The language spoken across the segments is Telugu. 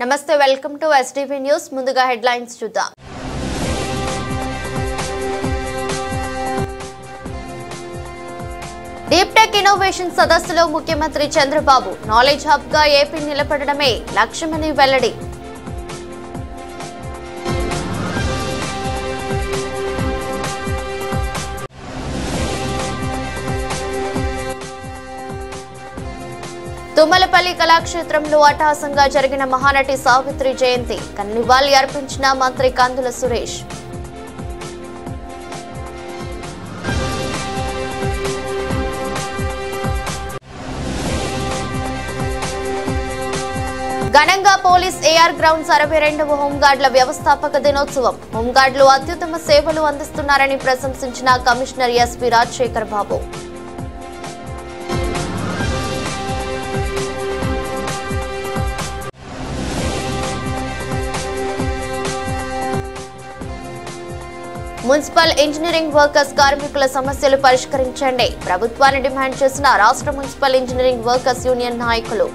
నమస్తే వెల్కమ్ టు ఎస్టీవీ న్యూస్ ముందుగా హెడ్లైన్స్ చూద్దాం డీప్ టెక్ ఇన్నోవేషన్ సదస్సులో ముఖ్యమంత్రి చంద్రబాబు నాలెడ్జ్ హబ్ గా ఏపీ నిలబడడమే లక్ష్యమని వెల్లడి తుమ్మలపల్లి కళాక్షేత్రంలో అట్టహాసంగా జరిగిన మహానటి సావిత్రి జయంతి నివాళి అర్పించిన మంత్రి కందుల సురేష్ ఘనంగా పోలీస్ ఏఆర్ గ్రౌండ్స్ 62వ హోంగార్డుల వ్యవస్థాపక దినోత్సవం హోంగార్డులు అత్యుత్తమ సేవలు అందిస్తున్నారని ప్రశంసించిన కమిషనర్ ఎస్పీ రాజశేఖర్ బాబు మున్సిపల్ ఇంజనీరింగ్ వర్కర్స్ కార్మికుల సమస్యలు పరిష్కరించండి ప్రభుత్వాన్ని డిమాండ్ చేసిన రాష్ట్ర మున్సిపల్ ఇంజనీరింగ్ వర్కర్స్ యూనియన్ నాయకులు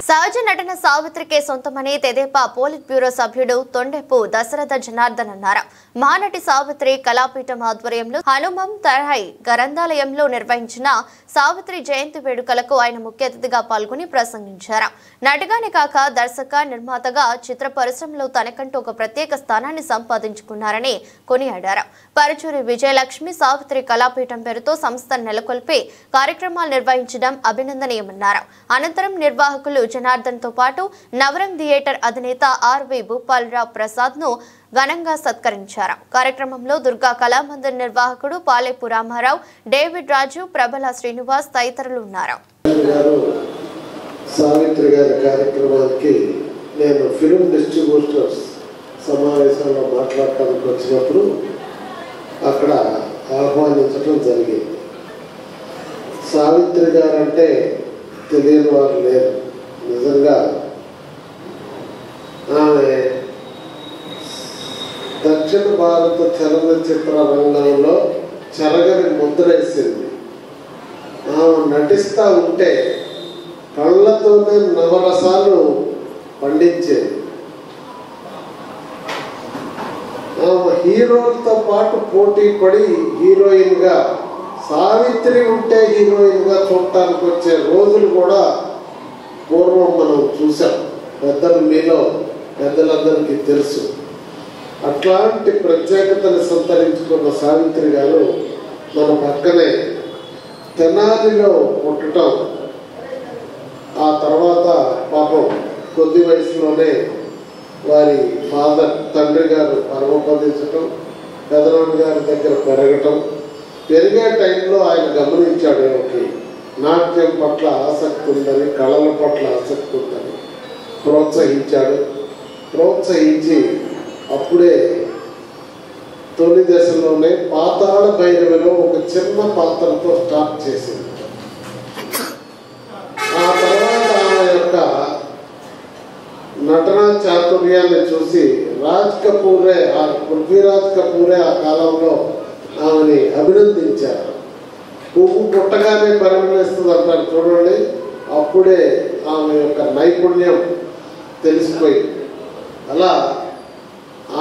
సహజ నటన సావిత్రికే సొంతమని తెదేపా పోలిట్ బ్యూరో సభ్యుడు తొండెపు దశరథ జనార్దన్ అన్నారు. మహానటి సావిత్రి కళాపీఠం ఆధ్వర్యంలో హనుమం తరహై గ్రంథాలయంలో నిర్వహించిన సావిత్రి జయంతి వేడుకలకు ఆయన ముఖ్య అతిథిగా పాల్గొని ప్రసంగించారు. నటిగానే కాక దర్శక నిర్మాతగా చిత్ర పరిశ్రమలో తనకంటూ ఒక ప్రత్యేక స్థానాన్ని సంపాదించుకున్నారని కొనియాడారు. పరుచూరి విజయలక్ష్మి సావిత్రి కళాపీఠం పేరుతో సంస్థను నెలకొల్పి కార్యక్రమాలు నిర్వహించడం అభినందనీయమన్నారు. అనంతరం నిర్వాహకులు జనార్దన్ తో పాటు నవరంగ్ థియేటర్ అధినేత ఆర్వి భూపాలరావు ప్రసాద్ ను ఘనంగా సత్కరించారు. కార్యక్రమంలో దుర్గా కళామందిర్ నిర్వాహకుడు పాలేపు రామారావు, డేవిడ్ రాజు, ప్రబల శ్రీనివాస్ తదితరులు ఉన్నారు. సావిత్రి గారి కార్యక్రమానికి నేను ఫిల్మ్ డిస్ట్రిబ్యూటర్స్ సమావేశంలో మాట్లాడటానికి వచ్చినప్పుడు అక్కడ ఆహ్వానించడం జరిగింది. సావిత్రి గారు అంటే తెలియని వారు లేరు. నిజంగా ఆమె దక్షిణ భారత చలనచిత్ర రంగంలో చెరగని ముద్రేసింది. ఆమె నటిస్తూ ఉంటే కళ్ళతోనే నవరసాలు పండించేది. ఆమె హీరోలతో పాటు పోటీ పడి హీరోయిన్గా, సావిత్రి ఉంటే హీరోయిన్గా చూడటానికి వచ్చే రోజులు కూడా పూర్వం మనం చూసాం. పెద్దలు మీలో పెద్దలందరికీ తెలుసు. అట్లాంటి ప్రత్యేకతను సంతరించుకున్న సావిత్రి గారు మన పక్కనే తెనాలిలో పుట్టడం, ఆ తర్వాత పాపం కొద్ది వయసులోనే వారి ఫాదర్ తండ్రి గారు పరమపదించటం, పెదనాన్న గారి దగ్గర పెరగటం, పెరిగే టైంలో ఆయన గమనించాడు ఏమిటి నాట్యం పట్ల ఆసక్తి ఉందని, కళల పట్ల ఆసక్తి ఉందని ప్రోత్సహించాడు. ప్రోత్సహించి అప్పుడే తొలి దశలోనే పాతాళ భైరవిలో ఒక చిన్న పాత్రతో స్టార్ట్ చేసింది. ఆ తర్వాత ఆమె యొక్క నటనా చాతుర్యాన్ని చూసి పృథ్వీరాజ్ కపూరే ఆ కాలంలో ఆమెని అభినందించారు. పువ్వు పుట్టగానే పరిమళిస్తుంది అంటారు చూడండి. అప్పుడే ఆమె యొక్క నైపుణ్యం తెలిసిపోయింది. అలా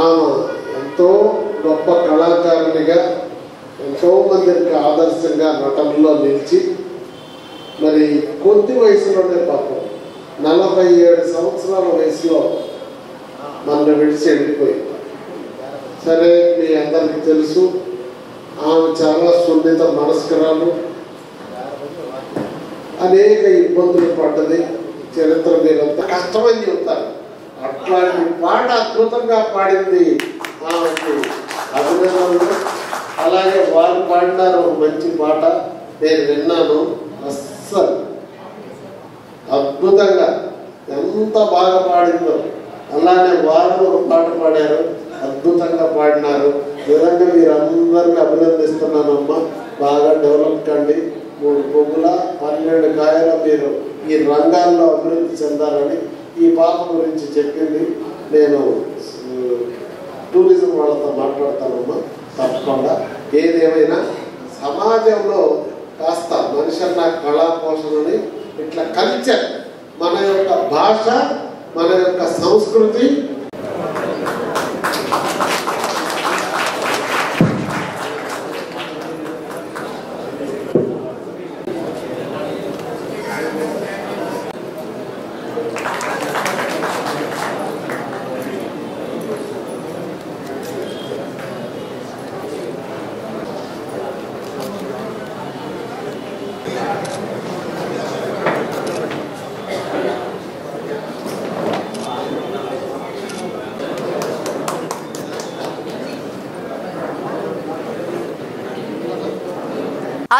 ఆమె ఎంతో గొప్ప కళాకారునిగా ఎంతో మందికి ఆదర్శంగా నటనలో నిలిచి మరి కొద్ది వయసులోనే పాపం 47 సంవత్సరాల వయసులో మన విడిచి వెళ్ళిపోయింది. సరే, మీ అందరికీ తెలుసు ఆమె చాలా సున్నిత మనస్కరాలు, అనేక ఇబ్బందులు పడ్డది. చరిత్ర మీరంతా కష్టమని చెప్తారు. అట్లాంటి పాట అద్భుతంగా పాడింది. ఆమెకి అభినందనలు. అలాగే వారు పాడినారు ఒక మంచి పాట, నేను విన్నాను. అస్సలు అద్భుతంగా ఎంత బాగా పాడిందో. అలానే వారు ఒక పాట పాడారు, అద్భుతంగా పాడినారు. నిజంగా మీరు అందరినీ అభినందిస్తున్నానమ్మా. బాగా డెవలప్ కండి. 3 పువ్వుల 12 కాయల మీరు ఈ రంగాల్లో అభివృద్ధి చెందాలని ఈ పాప గురించి చెప్పింది. నేను టూరిజం వాళ్ళతో మాట్లాడతానమ్మా తప్పకుండా. ఏదేమైనా సమాజంలో కాస్త మన వెంకటేశ్వర కళా పోషణని ఇట్లా కల్చర్, మన యొక్క భాష, మన యొక్క సంస్కృతి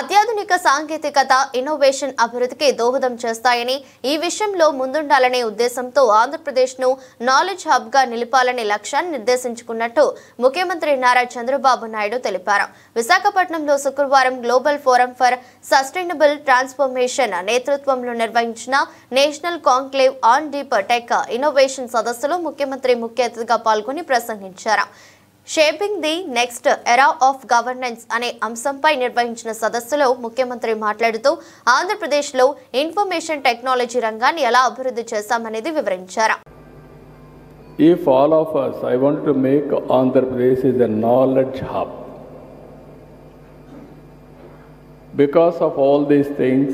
అత్యాధునిక సాంకేతికత ఇన్నోవేషన్ అభివృద్ధికి దోహదం చేస్తాయని, ఈ విషయంలో ముందుండాలనే ఉద్దేశంతో ఆంధ్రప్రదేశ్ను నాలెడ్జ్ హబ్గా నిలపాలనే లక్ష్యాన్ని నిర్దేశించుకున్నట్టు ముఖ్యమంత్రి నారా చంద్రబాబు నాయుడు తెలిపారు. విశాఖపట్నంలో శుక్రవారం global forum for sustainable transformation నేతృత్వంలో నిర్వహించిన national conclave on deep tech innovation సదస్సులో ముఖ్యమంత్రి ముఖ్య అతిథిగా పాల్గొని ప్రసంగించారు. Shaping the next era of governance అనే అంశంపై నిర్వహించిన సదస్సులో ముఖ్యమంత్రి మాట్లాడుతూ ఆంధ్రప్రదేశ్లో ఇన్ఫర్మేషన్ టెక్నాలజీ రంగాన్ని ఎలా అభివృద్ధి చేశామనేది వివరించారు. If all of us, I want to make Andhra Pradesh is a knowledge hub. Because of all these things,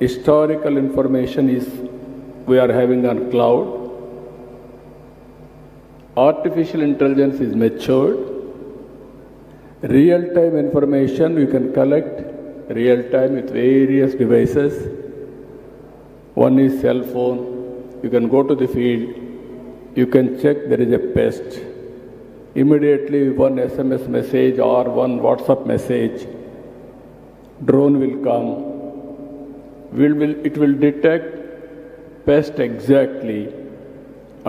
historical information is we are having on cloud. Artificial intelligence is matured. Real-time information you can collect real-time with various devices. One is cell phone. You can go to the field. You can check there is a pest. Immediately one SMS message or one WhatsApp message, drone will come. It will detect pest exactly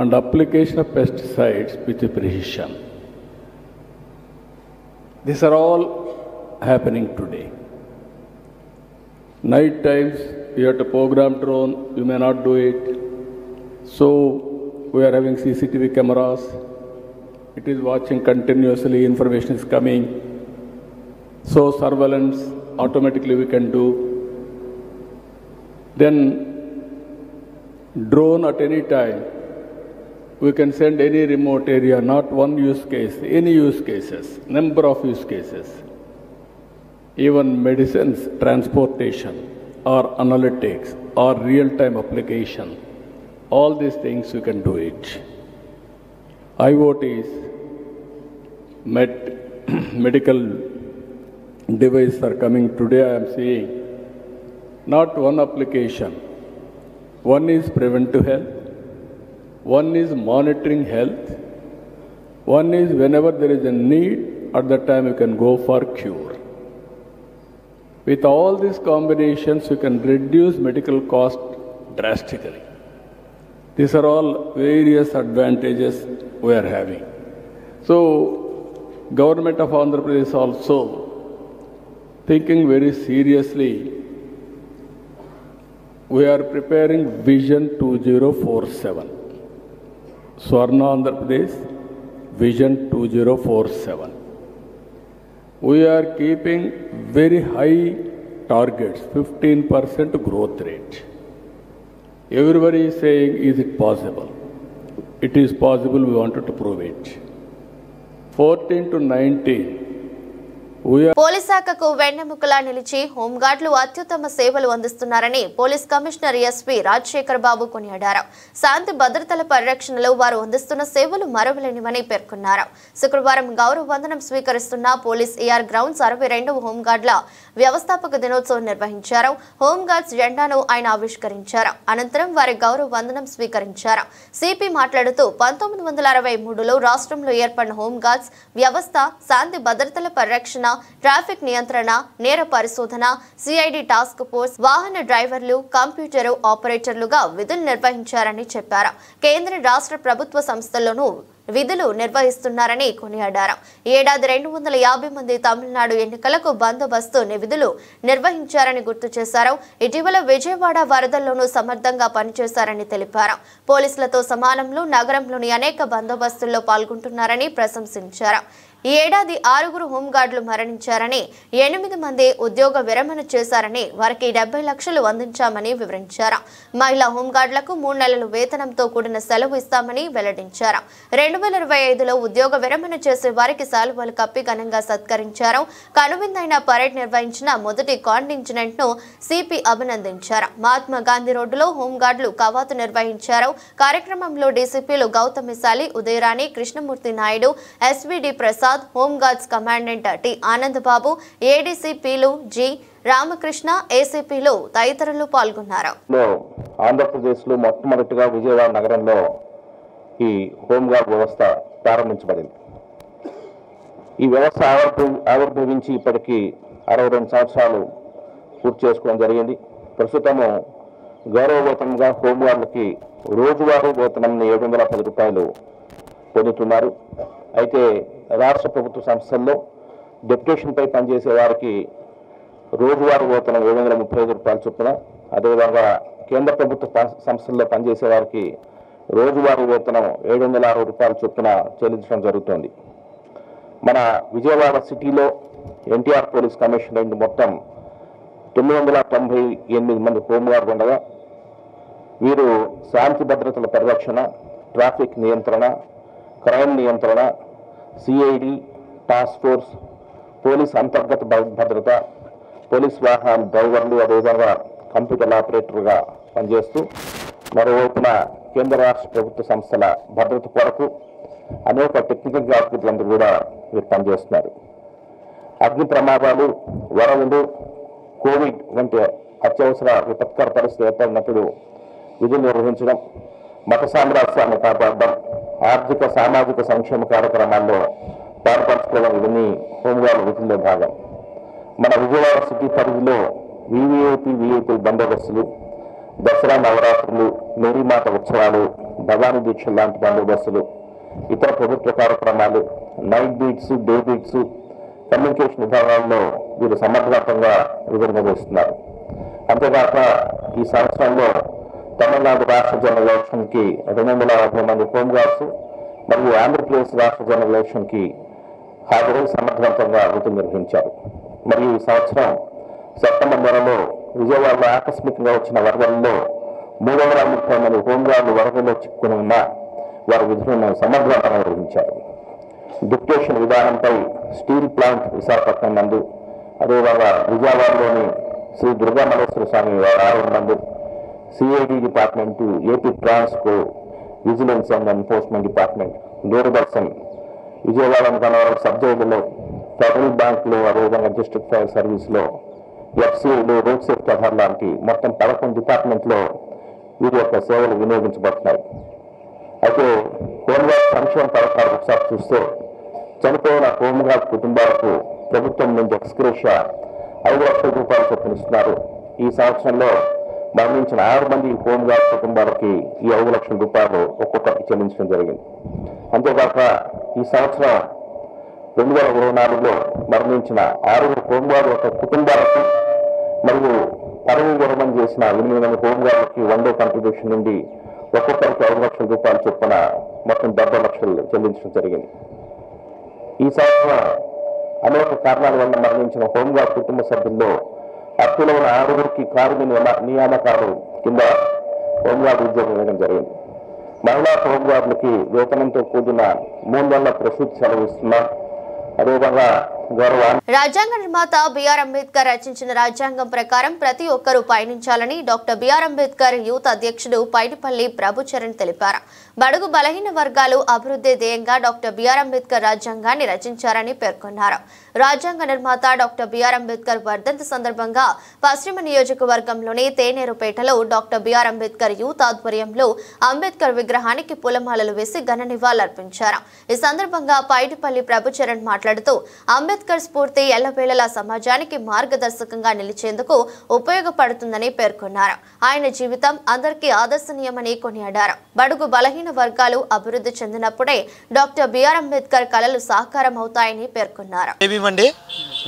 and application of pesticides with precision. These are all happening today. Night times you have to program drone, you may not do it. So we are having CCTV cameras. It is watching continuously, information is coming. So surveillance automatically we can do. Then drone at any time. We can send any remote area, not one use case, any use cases, number of use cases. Even medicines, transportation, or analytics, or real-time application, all these things you can do it. IoTs, medical devices are coming today, I am seeing. Not one application. One is preventive health. One is monitoring health. One is whenever there is a need, at that time you can go for cure. With all these combinations, you can reduce medical cost drastically. These are all various advantages we are having. So, Government of Andhra Pradesh also thinking very seriously. We are preparing Vision 2047. Swarna Andhra Pradesh, Vision 2047. We are keeping very high targets, 15% growth rate. Everybody is saying, is it possible? It is possible, we wanted to prove it. 14 to 19. Police శాఖకు వెన్నెముకలా నిలిచి హోంగార్డులు అత్యుత్తమ సేవలు అందిస్తున్నారని పోలీస్ కమిషనర్ ఎస్పీ రాజశేఖర్ బాబు కొనియాడారు. శాంతి భద్రతల పరిరక్షణలో వారు అందిస్తున్న సేవలు మరవలేనివని పేర్కొన్నారు. శుక్రవారం గౌరవ వందనం స్వీకరిస్తున్న పోలీస్ ఏఆర్ గ్రౌండ్స్ 62వ హోంగార్డుల వ్యవస్థాపక దినోత్సవం నిర్వహించారు. హోంగార్డ్స్ జెండాను ఆయన ఆవిష్కరించారు. అనంతరం వారి గౌరవ వందనం స్వీకరించారు. సిపి మాట్లాడుతూ 1963లో రాష్ట్రంలో ఏర్పడిన హోంగార్డ్స్ వ్యవస్థ శాంతి భద్రతల పరిరక్షణ, ట్రాఫిక్ నియంత్రణ, నేర పరిశోధన, సిఐడి టాస్క్ ఫోర్స్, వాహన డ్రైవర్లు, కంప్యూటర్ ఆపరేటర్లుగా విధులు నిర్వహించారని చెప్పారు. కేంద్ర రాష్ట్ర ప్రభుత్వ సంస్థల్లోనూ విధులు నిర్వహిస్తున్నారని కొనియాడారు. ఏడాది 250 మంది తమిళనాడు ఎన్నికలకు బందోబస్తు విధులు నిర్వహించారని గుర్తు చేశారు. ఇటీవల విజయవాడ వరదల్లోనూ సమర్థంగా పనిచేశారని తెలిపారు. పోలీసులతో సమానంలో నగరంలోని అనేక బందోబస్తుల్లో పాల్గొంటున్నారని ప్రశంసించారు. ఈ ఏడాది 6 హోంగార్డులు మరణించారని, 8 మంది ఉద్యోగ విరమణ చేశారని, వారికి 70 లక్షలు అందించామని వివరించారు. మహిళా హోంగార్డులకు 3 నెలల వేతనంతో కూడిన సెలవు ఇస్తామని వెల్లడించారు. 2025లో ఉద్యోగ విరమణ చేసే వారికి శాలువాలు కప్పి ఘనంగా సత్కరించారు. కనువిందైన పరేడ్ నిర్వహించిన మొదటి కాంటింజెంట్ ను సిపి అభినందించారు. మహాత్మా గాంధీ రోడ్డులో హోంగార్డులు కవాతు నిర్వహించారు. కార్యక్రమంలో డీసీపీలు Gautamishali, Udayarani, Krishnamurthy Naidu, SVD Prasad, home guards commandant T Anandababu, ఏడీసీపీలు జి రామకృష్ణ, ఏసీపీలు తదితరులు పాల్గొన్నారు. ఆంధ్రప్రదేశ్లో మొట్టమొదటిగా విజయవాడ నగరంలో ఈ హోంగార్డ్ వ్యవస్థ ప్రారంభించబడింది. ఈ వ్యవస్థ ఆవిర్భవించి ఇప్పటికీ 62 సంవత్సరాలు పూర్తి చేసుకోవడం జరిగింది. ప్రస్తుతము గౌరవ వేతనంగా హోంగార్డులకి రోజువారీ వేతనం 710 రూపాయలు పొందుతున్నారు. అయితే రాష్ట్ర ప్రభుత్వ సంస్థల్లో డెప్యుటేషన్పై పనిచేసే వారికి రోజువారీ వేతనం 735 రూపాయల చొప్పున, అదేవిధంగా కేంద్ర ప్రభుత్వ సంస్థల్లో పనిచేసే వారికి రోజువారీ వేతనం 760 రూపాయల చొప్పున చెల్లించడం జరుగుతుంది. మన విజయవాడ సిటీలో ఎన్టీఆర్ పోలీస్ కమిషనరేట్ మొత్తం 998 మంది హోంగార్డులు ఉండగా వీరు శాంతి భద్రతల పరిరక్షణ, ట్రాఫిక్ నియంత్రణ, క్రైమ్ నియంత్రణ, సిఐడి, టాస్క్ ఫోర్స్, పోలీస్ అంతర్గత భద్రత, పోలీస్ వాహనాల డ్రైవర్లు, అదేవిధంగా కంప్యూటర్ ఆపరేటర్గా పనిచేస్తూ మరోవైపున కేంద్ర రాష్ట్ర ప్రభుత్వ సంస్థల భద్రత కొరకు అనేక టెక్నికల్ జాగ్రత్తలందరూ కూడా వీరు పనిచేస్తున్నారు. అగ్ని ప్రమాదాలు, వరదలు, కోవిడ్ వంటి అత్యవసర విపత్కర పరిస్థితులు ఏర్పడినప్పుడు విధులు నిర్వహించడం, మత సామ్రాజ్యాన్ని కాపాడడం, ఆర్థిక సామాజిక సంక్షేమ కార్యక్రమాల్లో పాల్పంచుకోవడం ఇవన్నీ హోంగార్డు విధుల్లో భాగం. మన విజయవాడ సిటీ పరిధిలో విఐపి బందోబస్తులు, దసరా నవరాత్రులు, మేరీమాత ఉత్సవాలు, భవానీ దీక్షలు లాంటి బందోబస్తులు, ఇతర ప్రభుత్వ కార్యక్రమాలు, night beats, day beats, communication విభాగాల్లో వీరు సమర్థవంతంగా విధులు నిర్వహిస్తున్నారు. అంతేకాక ఈ సంవత్సరంలో తమిళనాడు రాష్ట్ర జనరల్ ఎలక్షన్కి 250 మంది హోంగార్డ్స్ మరియు ఆంధ్రప్రదేశ్ రాష్ట్ర జనరల్ ఎలక్షన్కి హాజరై సమర్థవంతంగా విధులు నిర్వహించారు. మరియు ఈ సంవత్సరం సెప్టెంబర్ నెలలో విజయవాడలో ఆకస్మికంగా వచ్చిన వరదల్లో 330 మంది హోంగార్డులు వరదల్లో చిక్కుకుని ఉన్న వారి విధులను సమర్థవంతంగా నిర్వహించారు. డిప్యుటేషన్ విధానంపై స్టీల్ ప్లాంట్ విశాఖపట్నం నందు, అదేవిధంగా విజయవాడలోని శ్రీ దుర్గామల్లేశ్వర స్వామి ఆలయం నందు, CID department, AP Transco, vigilance and enforcement department, Doordarshan, Vijayawada Gannavaram sub జైలులో, ఫెడరల్ బ్యాంకులో, అదేవిధంగా డిస్ట్రిక్ట్ ఫైర్ సర్వీస్లో, ఎఫ్సీఐలో, రోడ్ సేఫ్టీ అథారిటీ లాంటి మొత్తం 11 డిపార్ట్మెంట్లో వీరి యొక్క సేవలు వినియోగించబడుతున్నాయి. అయితే హోంగార్డ్ సంక్షేమ పథకాలు ఒకసారి చూస్తే చనిపోయిన హోంగార్డ్ కుటుంబాలకు ప్రభుత్వం నుంచి ఎక్స్గ్రేషియా 5 లక్షల రూపాయలు చొప్పునిస్తున్నారు. ఈ సంవత్సరంలో మరణించిన 6 మంది హోంగార్డ్ కుటుంబాలకి ఈ 5 లక్షల రూపాయలు ఒక్కొక్కరికి చెల్లించడం జరిగింది. అంతేకాక ఈ సంవత్సరం 2024లో మరణించిన 6 హోంగార్డ్ యొక్క కుటుంబాలకు మరియు పదవి విరమణ చేసిన 8 మంది హోంగార్డులకి 1 కంట్రిబ్యూషన్ నుండి ఒక్కొక్కరికి 5 లక్షల రూపాయలు చొప్పున మొత్తం 70 లక్షలు చెల్లించడం జరిగింది. ఈ సంవత్సరం అనేక కారణాల వల్ల మరణించిన హోంగార్డ్ కుటుంబ సభ్యుల్లో అర్హులైన 6 కార్మిక నియామకాలు కింద హోంగార్డు ఉద్యోగం ఇవ్వడం జరిగింది. మహిళా హోంగార్డులకి వేతనంతో కూడిన 3 నెలల ప్రసూతి సెలవు ఇస్తున్నాం. అదేవిధంగా రాజ్యాంగ నిర్మాత బిఆర్ అంబేద్కర్ రచించిన రాజ్యాంగం ప్రకారం ప్రతి ఒక్కరూ పయనించాలని డాక్టర్ బిఆర్ అంబేద్కర్ యూత్ అధ్యక్షుడు పైడిపల్లి ప్రభుచరణ్ తెలిపారు. బడుగు బలహీన వర్గాలు అభివృద్ధి ధ్యేయంగా డాక్టర్ బిఆర్ అంబేద్కర్ రాజ్యాంగాన్ని రచించారని పేర్కొన్నారు. రాజ్యాంగ నిర్మాత డాక్టర్ బిఆర్ అంబేద్కర్ వర్ధంతి సందర్భంగా పశ్చిమ నియోజకవర్గంలోని తేనేరుపేటలో డాక్టర్ బిఆర్ అంబేద్కర్ యూత్ ఆధ్వర్యంలో అంబేద్కర్ విగ్రహానికి పూలమాలలు వేసి ఘన నివాళులర్పించారు. ఈ సందర్భంగా పైడిపల్లి ప్రభుచరణ్ మాట్లాడుతూ అంబేద్కర్ స్ఫూర్తి ఎల్లవేళలా సమాజానికి మార్గదర్శకంగా నిలిచేందుకు ఉపయోగపడుతుందని పేర్కొన్నారు. ఆయన జీవితం అందరికీ ఆదర్శనీయమని కొనియాడారు. బడుగు బలహీన వర్గాలు అభివృద్ధి చెందినప్పుడే డాక్టర్ బిఆర్ అంబేద్కర్ కలలు సాకారం అవుతాయని పేర్కొన్నారు.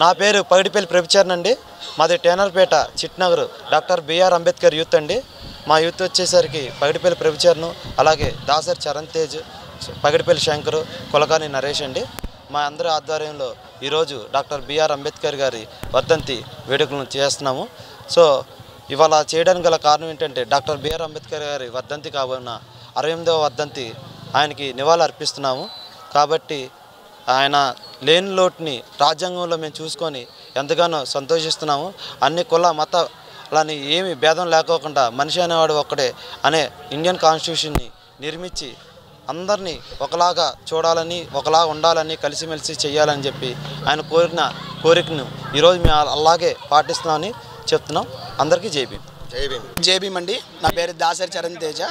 నా పేరు పైడిపల్లి ప్రభుచరణ్ అండి. మాది టేనర్పేట చిట్నగర్ డాక్టర్ బిఆర్ అంబేద్కర్ యూత్ అండి. మా యూత్ వచ్చేసరికి పైడిపల్లి ప్రభుచరణ్, అలాగే దాసరి చరణ్ తేజ్, పగిడిపల్లి శంకర్, కొలకాని నరేష్ అండి. మా అందరి ఆధ్వర్యంలో ఈరోజు డాక్టర్ బిఆర్ అంబేద్కర్ గారి వర్ధంతి వేడుకలను చేస్తున్నాము. సో ఇవాళ చేయడానికి గల కారణం ఏంటంటే డాక్టర్ బిఆర్ అంబేద్కర్ గారి వర్ధంతి కాబోన్న 68వ వర్ధంతి ఆయనకి నివాళులు అర్పిస్తున్నాము. కాబట్టి ఆయన లేని లోటుని రాజ్యాంగంలో మేము చూసుకొని ఎంతగానో సంతోషిస్తున్నాము. అన్ని కుల మతాలని ఏమి భేదం లేకోకుండా మనిషి అనేవాడు ఒక్కడే అనే ఇండియన్ కాన్స్టిట్యూషన్ని నిర్మించి అందరినీ ఒకలాగా చూడాలని, ఒకలాగా ఉండాలని, కలిసిమెలిసి చేయాలని చెప్పి ఆయన కోరికను ఈరోజు మేము అలాగే పాటిస్తున్నామని చెప్తున్నాం. అందరికీ జై భీమ్. జై భీమ్. జై భీమ్ అండి. నా పేరు దాసరి చరణ్ తేజ.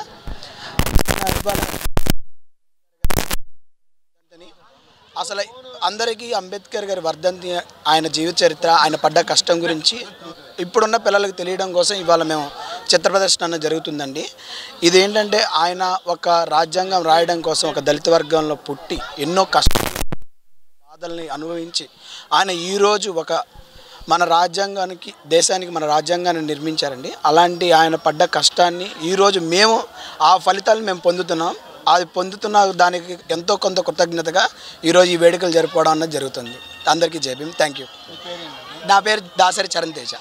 అసలు అందరికీ అంబేద్కర్ గారి వర్ధంతి, ఆయన జీవిత చరిత్ర, ఆయన పడ్డ కష్టం గురించి ఇప్పుడున్న పిల్లలకు తెలియడం కోసం ఇవాళ మేము చిత్ర ప్రదర్శన జరుగుతుందండి. ఇదేంటంటే ఆయన ఒక రాజ్యాంగం రాయడం కోసం ఒక దళిత వర్గంలో పుట్టి ఎన్నో బాధల్ని అనుభవించి ఆయన ఈరోజు ఒక మన రాజ్యాంగానికి, దేశానికి మన రాజ్యాంగాన్ని నిర్మించారండి. అలాంటి ఆయన పడ్డ కష్టాన్ని ఈరోజు మేము ఆ ఫలితాలను మేము పొందుతున్నాం. అది పొందుతున్న దానికి ఎంతో కొంత కృతజ్ఞతగా ఈరోజు ఈ వేడుకలు జరుపుకోవడం అన్నది జరుగుతుంది. అందరికీ జై భీమ్. Thank you. నా పేరు Dasari Charan Teja.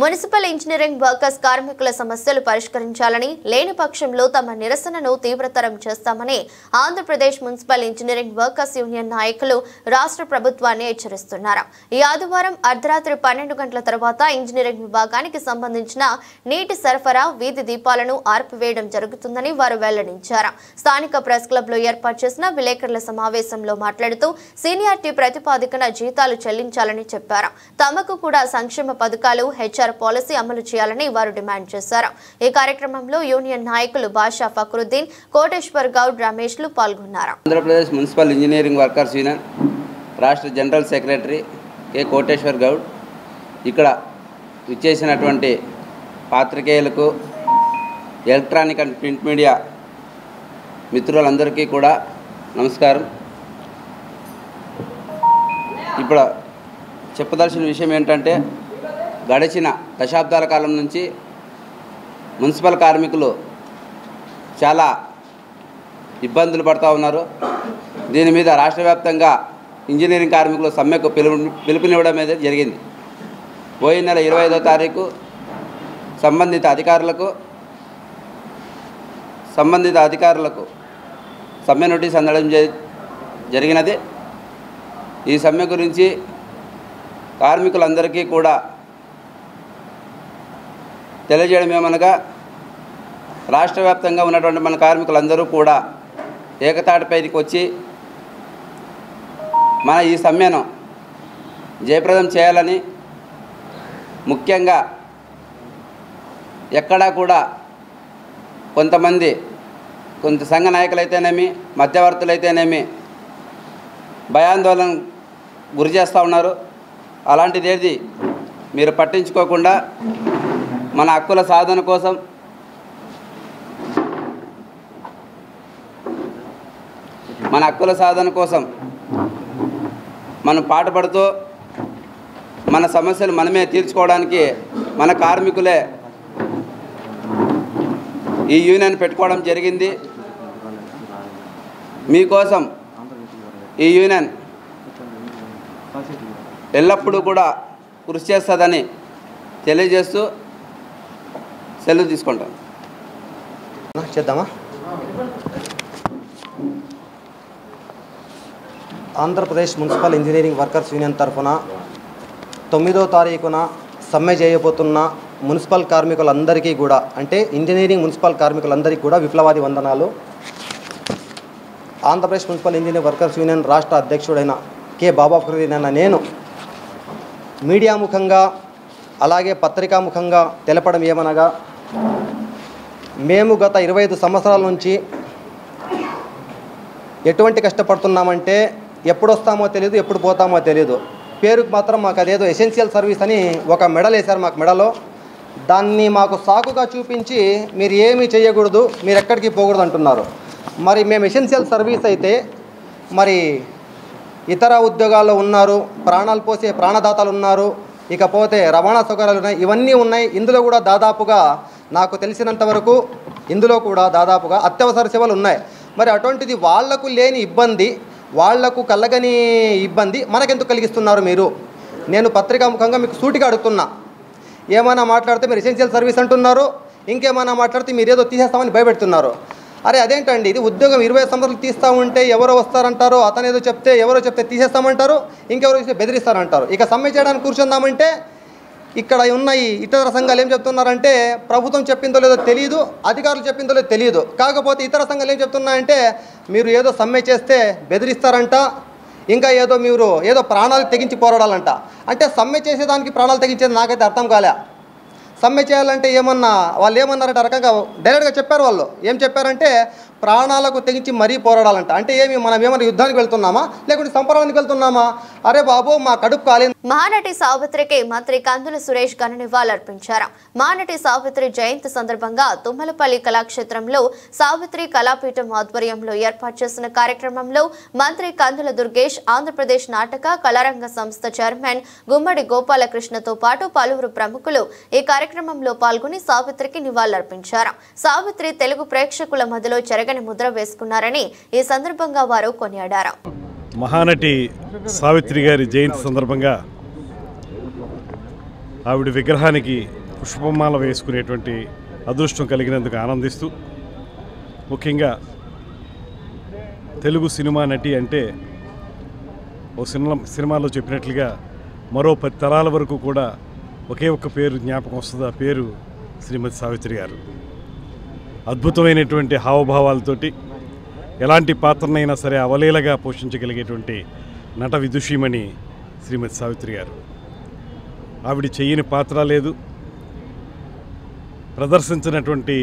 Municipal engineering workers కార్మికుల సమస్యలు పరిష్కరించాలని, లేని పక్షంలో తమ నిరసనను తీవ్రతరం చేస్తామని Andhra Pradesh municipal engineering workers union నాయకులు రాష్ట్ర ప్రభుత్వాన్ని హెచ్చరిస్తున్నారు. ఈ ఆదివారం అర్ధరాత్రి 12 గంటల తర్వాత ఇంజనీరింగ్ విభాగానికి సంబంధించిన నీటి సరఫరా, వీధి దీపాలను ఆర్పివేయడం జరుగుతుందని వారు వెల్లడించారు. స్థానిక ప్రెస్ క్లబ్ లో ఏర్పాటు చేసిన విలేకరుల సమావేశంలో మాట్లాడుతూ సీనియారిటీ ప్రతిపాదికన జీతాలు చెల్లించాలని చెప్పారు. తమకు కూడా సంక్షేమ పథకాలు, హెచ్ఆర్ పాలసీ అమలు చేయాలని వారు డిమాండ్ చేశారు. ఈ కార్యక్రమంలో యూనియన్ నాయకులు బాషా ఫక్రుద్దీన్, కోటేశ్వర్ గౌడ్, రమేష్లు పాల్గొన్నారు. Andhra Pradesh municipal engineering workers union రాష్ట్ర general secretary K Koteshwar Goud ఇక్కడ విచ్చేసినటువంటి పాత్రికేయులకు, ఎలక్ట్రానిక్ అండ్ ప్రింట్ మీడియా మిత్రులందరికీ కూడా నమస్కారం. ఇప్పుడు చెప్పదలసిన విషయం ఏంటంటే, గడిచిన దశాబ్దాల కాలం నుంచి మున్సిపల్ కార్మికులు చాలా ఇబ్బందులు పడుతూ ఉన్నారు. దీని మీద రాష్ట్ర వ్యాప్తంగా ఇంజనీరింగ్ కార్మికులు సమ్మెకు పిలుపునివ్వడం మీద జరిగింది. పోయిన నెల 25వ తారీఖు సంబంధిత అధికారులకు సమ్మె నోటీస్ అందడం జరిగినది. ఈ సమ్మె గురించి కార్మికులందరికీ కూడా తెలియజేయడం ఏమనగా, రాష్ట్ర వ్యాప్తంగా ఉన్నటువంటి మన కార్మికులందరూ కూడా ఏకతాటిపైకి వచ్చి మన ఈ సమ్మెను జయప్రదం చేయాలని, ముఖ్యంగా ఎక్కడా కూడా కొంత సంఘ నాయకులైతేనేమి, మధ్యవర్తులైతేనేమి భయాందోళన గురి చేస్తూ ఉన్నారు. అలాంటిదేది మీరు పట్టించుకోకుండా మన హక్కుల సాధన కోసం, మనం పాటుపడుతూ మన సమస్యలు మనమే తీర్చుకోవడానికి మన కార్మికులే ఈ యూనియన్ పెట్టుకోవడం జరిగింది. మీకోసం ఈ యూనియన్ ఎల్లప్పుడూ కూడా కృషి చేస్తుందని తెలియజేస్తూ సెలవు తీసుకుంటాం. చేద్దామా? Andhra Pradesh municipal engineering workers union తరఫున 9వ తారీఖున సమ్మె చేయబోతున్న మున్సిపల్ కార్మికులందరికీ కూడా, అంటే ఇంజనీరింగ్ మున్సిపల్ కార్మికులందరికీ కూడా విప్లవాది వందనాలు. Andhra Pradesh municipal engineering workers union రాష్ట్ర అధ్యక్షుడైన కె బాబా ఫక్రుద్దీన్ అన్న నేను మీడియా ముఖంగా అలాగే పత్రికాముఖంగా తెలపడం ఏమనగా, మేము గత 25 సంవత్సరాల నుంచి ఎటువంటి కష్టపడుతున్నామంటే, ఎప్పుడు వస్తామో తెలియదు, ఎప్పుడు పోతామో తెలియదు. పేరుకు మాత్రం మాకు అదేదో ఎసెన్షియల్ సర్వీస్ అని ఒక మెడల్ వేశారు మాకు మెడలో. దాన్ని మాకు సాకుగా చూపించి మీరు ఏమీ చేయకూడదు, మీరు ఎక్కడికి పోకూడదు అంటున్నారు. మరి మేము ఎసెన్షియల్ సర్వీస్ అయితే మరి ఇతర ఉద్యోగాల్లో ఉన్నారు, ప్రాణాలు పోసే ప్రాణదాతలు ఉన్నారు, ఇకపోతే రవాణా సౌకర్యాలు ఉన్నాయి, ఇవన్నీ ఉన్నాయి. ఇందులో కూడా దాదాపుగా నాకు తెలిసినంత వరకు ఇందులో కూడా దాదాపుగా అత్యవసర సేవలు ఉన్నాయి. మరి అటువంటిది వాళ్లకు లేని ఇబ్బంది వాళ్లకు కలగని ఇబ్బంది మనకెందుకు కలిగిస్తున్నారు మీరు? నేను పత్రికాముఖంగా మీకు సూటిగా అడుగుతున్నా. ఏమైనా మాట్లాడితే మీరు ఎసెన్షియల్ సర్వీస్ అంటున్నారు, ఇంకేమైనా మాట్లాడితే మీరు ఏదో తీసేస్తామని భయపెడుతున్నారు. అరే అదేంటండి, ఇది ఉద్యోగం 20 సంవత్సరాలు తీస్తూ ఉంటే ఎవరో వస్తారంటారు, అతను ఏదో చెప్తే ఎవరో చెప్తే తీసేస్తామంటారు, ఇంకెవరో చెప్తే బెదిరిస్తారంటారు. ఇక సమ్మె చేయడానికి కూర్చుందామంటే ఇక్కడ ఉన్న ఈ ఇతర సంఘాలు ఏం చెప్తున్నారంటే ప్రభుత్వం చెప్పిందో లేదో తెలియదు, అధికారులు చెప్పిందో లేదో తెలియదు. కాకపోతే ఇతర సంఘాలు ఏం చెప్తున్నాయంటే మీరు ఏదో సమ్మె చేస్తే బెదిరిస్తారంట, ఇంకా మీరు ఏదో ప్రాణాలు తెగించి పోరాడాలంట. అంటే సమ్మె చేసేదానికి ప్రాణాలు తెగించేది నాకైతే అర్థం కాలే. సమ్మె చేయాలంటే వాళ్ళు ఏమన్నారంటే రకంగా డైరెక్ట్గా చెప్పారు. వాళ్ళు ఏం చెప్పారంటే ప్రాణాలకు తెగించి మరీ పోరాడాలంట. అంటే మనం ఏమైనా యుద్ధానికి వెళ్తున్నామా లేకుంటే సంపరానికి వెళ్తున్నామా? అరే బాబు మా కడుపు కాలేదు. మహానటి సావిత్రికి మంత్రి కందుల సురేష్ ఘన నివాళులర్పించారు. మహానటి సావిత్రి జయంతి సందర్భంగా తుమ్మలపల్లి కళాక్షేత్రంలో సావిత్రి కళాపీఠం ఆధ్వర్యంలో ఏర్పాటు చేసిన కార్యక్రమంలో మంత్రి కందుల దుర్గేష్, ఆంధ్రప్రదేశ్ నాటక కళారంగ సంస్థ చైర్మన్ గుమ్మడి గోపాలకృష్ణతో పాటు పలువురు ప్రముఖులు ఈ కార్యక్రమంలో పాల్గొని సావిత్రికి నివాళులర్పించారు. సావిత్రి తెలుగు ప్రేక్షకుల మధ్యలో చెరగని ముద్ర వేసుకున్నారని ఈ సందర్భంగా వారు కొనియాడారు. మహానటి సావిత్రి గారి జయంతి సందర్భంగా ఆవిడ విగ్రహానికి పుష్పమాల వేసుకునేటువంటి అదృష్టం కలిగినందుకు ఆనందిస్తూ, ముఖ్యంగా తెలుగు సినిమా నటి అంటే ఓ సినిమాలో చెప్పినట్లుగా మరో 10 తరాల వరకు కూడా ఒకే ఒక్క పేరు జ్ఞాపకం వస్తుంది. ఆ పేరు శ్రీమతి సావిత్రి గారు. అద్భుతమైనటువంటి హావభావాలతోటి ఎలాంటి పాత్రనైనా సరే అవలీలగా పోషించగలిగేటువంటి నట విదుషీమణి శ్రీమతి సావిత్రి గారు. ఆవిడ చెయ్యని పాత్ర లేదు, ప్రదర్శించినటువంటి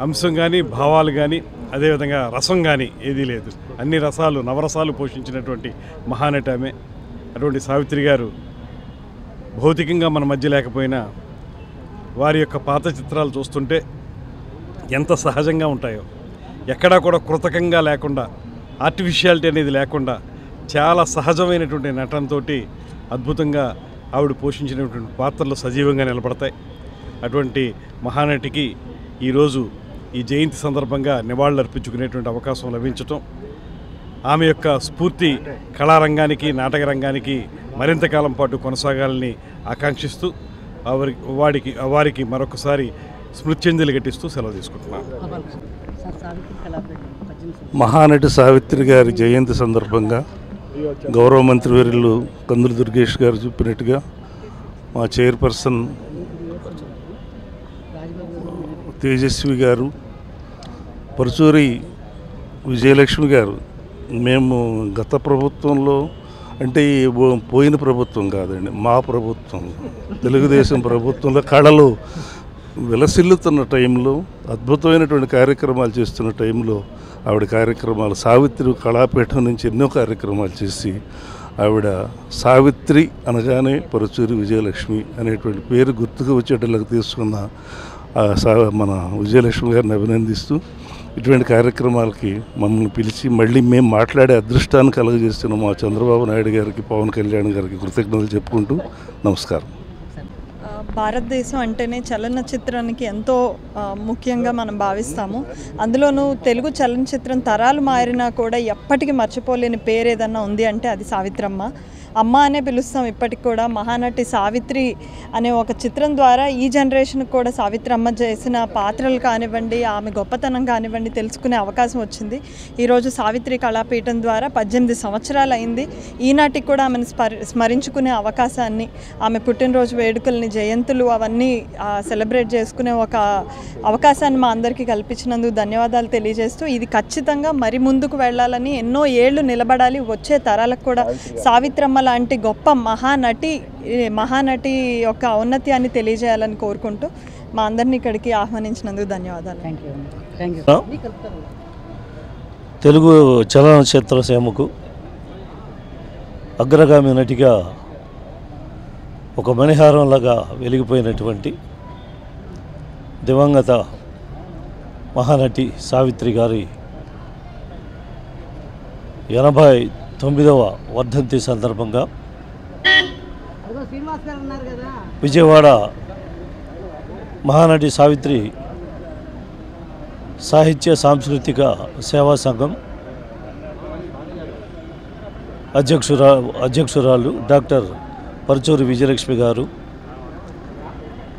అంశం కానీ భావాలు కానీ అదేవిధంగా రసం కానీ ఏదీ లేదు. అన్ని రసాలు నవరసాలు పోషించినటువంటి మహానటి ఆమె. అటువంటి సావిత్రి గారు భౌతికంగా మన మధ్య లేకపోయినా వారి యొక్క పాత చిత్రాలు చూస్తుంటే ఎంత సహజంగా ఉంటాయో, ఎక్కడా కూడా కృతకంగా లేకుండా, ఆర్టిఫిషియాలిటీ అనేది లేకుండా చాలా సహజమైనటువంటి నటనతో అద్భుతంగా ఆవిడ పోషించినటువంటి పాత్రలు సజీవంగా నిలబడతాయి. అటువంటి మహానటికి ఈరోజు ఈ జయంతి సందర్భంగా నివాళులు అర్పించుకునేటువంటి అవకాశం లభించటం, ఆమె యొక్క స్ఫూర్తి కళారంగానికి నాటక రంగానికి మరింత కాలం పాటు కొనసాగాలని ఆకాంక్షిస్తూ వారికి మరొకసారి స్మృత్యంజలి ఘటిస్తూ సెలవు తీసుకుంటున్నాను. మహానటి సావిత్రి గారి జయంతి సందర్భంగా గౌరవ మంత్రివర్యులు కందుల దుర్గేష్ గారు చెప్పినట్టుగా మా చైర్పర్సన్ తేజస్వి గారు, పరుచూరి విజయలక్ష్మి గారు, మేము గత ప్రభుత్వంలో అంటే పోయిన ప్రభుత్వం కాదండి, మా ప్రభుత్వం తెలుగుదేశం ప్రభుత్వంలో కళలు విలసిల్లుతున్న టైంలో అద్భుతమైనటువంటి కార్యక్రమాలు చేస్తున్న టైంలో ఆవిడ కార్యక్రమాలు సావిత్రి కళాపీఠం నుంచి ఎన్నో కార్యక్రమాలు చేసి ఆవిడ సావిత్రి అనగానే పరుచూరి విజయలక్ష్మి అనేటువంటి పేరు గుర్తుకు వచ్చేటలకు తీసుకున్న మన విజయలక్ష్మి గారిని అభినందిస్తూ ఇటువంటి కార్యక్రమాలకి మమ్మల్ని పిలిచి మళ్ళీ మేము మాట్లాడే అదృష్టాన్ని కలుగజేస్తున్న మా చంద్రబాబు నాయుడు గారికి, పవన్ కళ్యాణ్ గారికి కృతజ్ఞతలు చెప్పుకుంటూ నమస్కారం. భారతదేశం అంటేనే చలనచిత్రానికి ఎంతో ముఖ్యంగా మనం భావిస్తాము. అందులోనూ తెలుగు చలనచిత్రం తరాలు మారినా కూడా ఎప్పటికీ మర్చిపోలేని పేరు ఏదన్నా ఉంది అంటే అది సావిత్రమ్మ. అమ్మ అనే పిలుస్తాం ఇప్పటికి కూడా. మహానటి సావిత్రి అనే ఒక చిత్రం ద్వారా ఈ జనరేషన్కి కూడా సావిత్రమ్మ చేసిన పాత్రలు కానివ్వండి, ఆమె గొప్పతనం కానివ్వండి తెలుసుకునే అవకాశం వచ్చింది. ఈరోజు సావిత్రి కళాపీఠం ద్వారా 18 సంవత్సరాలు అయింది. ఈనాటికి కూడా ఆమెను స్మరించుకునే అవకాశాన్ని, ఆమె పుట్టినరోజు వేడుకల్ని, జయంతులు అవన్నీ సెలబ్రేట్ చేసుకునే ఒక అవకాశాన్ని మా అందరికీ కల్పించినందుకు ధన్యవాదాలు తెలియజేస్తూ, ఇది ఖచ్చితంగా మరి ముందుకు వెళ్ళాలని, ఎన్నో ఏళ్ళు నిలబడాలి, వచ్చే తరాలకు కూడా సావిత్రమ్మ లాంటి గొప్ప మహానటి యొక్క ఔన్నత్యాన్ని తెలియజేయాలని కోరుకుంటూ మా అందరినీ ఇక్కడికి ఆహ్వానించినందుకు ధన్యవాదాలు. తెలుగు చలనచిత్ర సీమకు అగ్రగామి నటిగా ఒక మణిహారంలాగా వెలిగిపోయినటువంటి దివంగత మహానటి సావిత్రి గారి 89వ వర్ధంతి సందర్భంగా విజయవాడ మహానటి సావిత్రి సాహిత్య సాంస్కృతిక సేవా సంఘం అధ్యక్షురాలు డాక్టర్ పరుచూరి విజయలక్ష్మి గారు,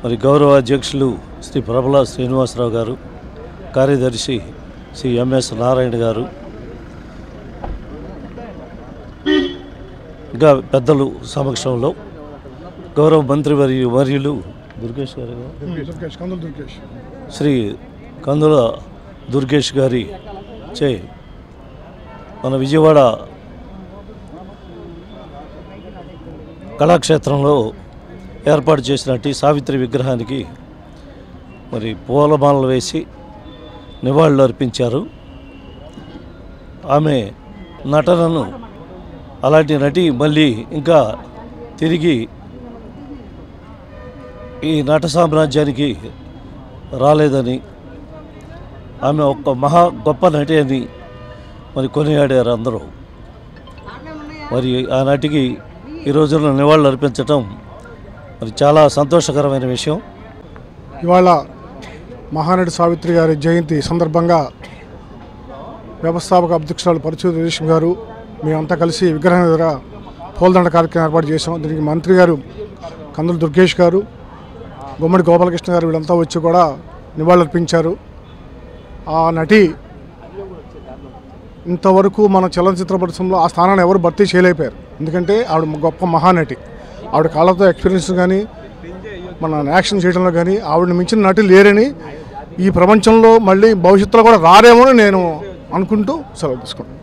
మరి గౌరవ అధ్యక్షులు శ్రీ ప్రబల శ్రీనివాసరావు గారు, కార్యదర్శి శ్రీ ఎంఎస్ నారాయణ గారు, ఇంకా పెద్దలు సమక్షంలో గౌరవ మంత్రి వర్యులు దుర్గేష్ గారు, శ్రీ కందుల దుర్గేష్ గారి చే మన విజయవాడ కళాక్షేత్రంలో ఏర్పాటు చేసినట్టు సావిత్రి విగ్రహానికి మరి పూలమాలలు వేసి నివాళులు అర్పించారు. ఆమె నటనను అలాంటి నటి మళ్ళీ ఇంకా తిరిగి ఈ నట సామ్రాజ్యానికి రాలేదని, ఆమె ఒక గొప్ప నటి అని మరి కొనియాడారు అందరూ. మరి ఆ నటికి ఈ రోజుల్లో నివాళులు అర్పించటం మరి చాలా సంతోషకరమైన విషయం. ఇవాళ మహానటి సావిత్రి గారి జయంతి సందర్భంగా వ్యవస్థాపక అధ్యక్షురాలు పరుచూరి విజయలక్ష్మి గారు మేమంతా కలిసి విగ్రహం దగ్గర పూలదండ కార్యక్రమం ఏర్పాటు చేసాం. దీనికి మంత్రి గారు కందుల దుర్గేష్ గారు, గుమ్మడి గోపాలకృష్ణ గారు వీళ్ళంతా వచ్చి కూడా నివాళులర్పించారు. ఆ నటి ఇంతవరకు మన చలనచిత్ర పరిశ్రమలో ఆ స్థానాన్ని ఎవరు భర్తీ చేయలేకపోయారు. ఎందుకంటే ఆవిడ గొప్ప మహానటి. ఆవిడ కాళ్ళతో ఎక్స్పీరియన్స్ కానీ మన యాక్షన్ చేయడంలో కానీ ఆవిడని మించిన నటి లేరని, ఈ ప్రపంచంలో మళ్ళీ భవిష్యత్తులో కూడా రారేమో నేను అనుకుంటూ సెలవు తీసుకుంటాను.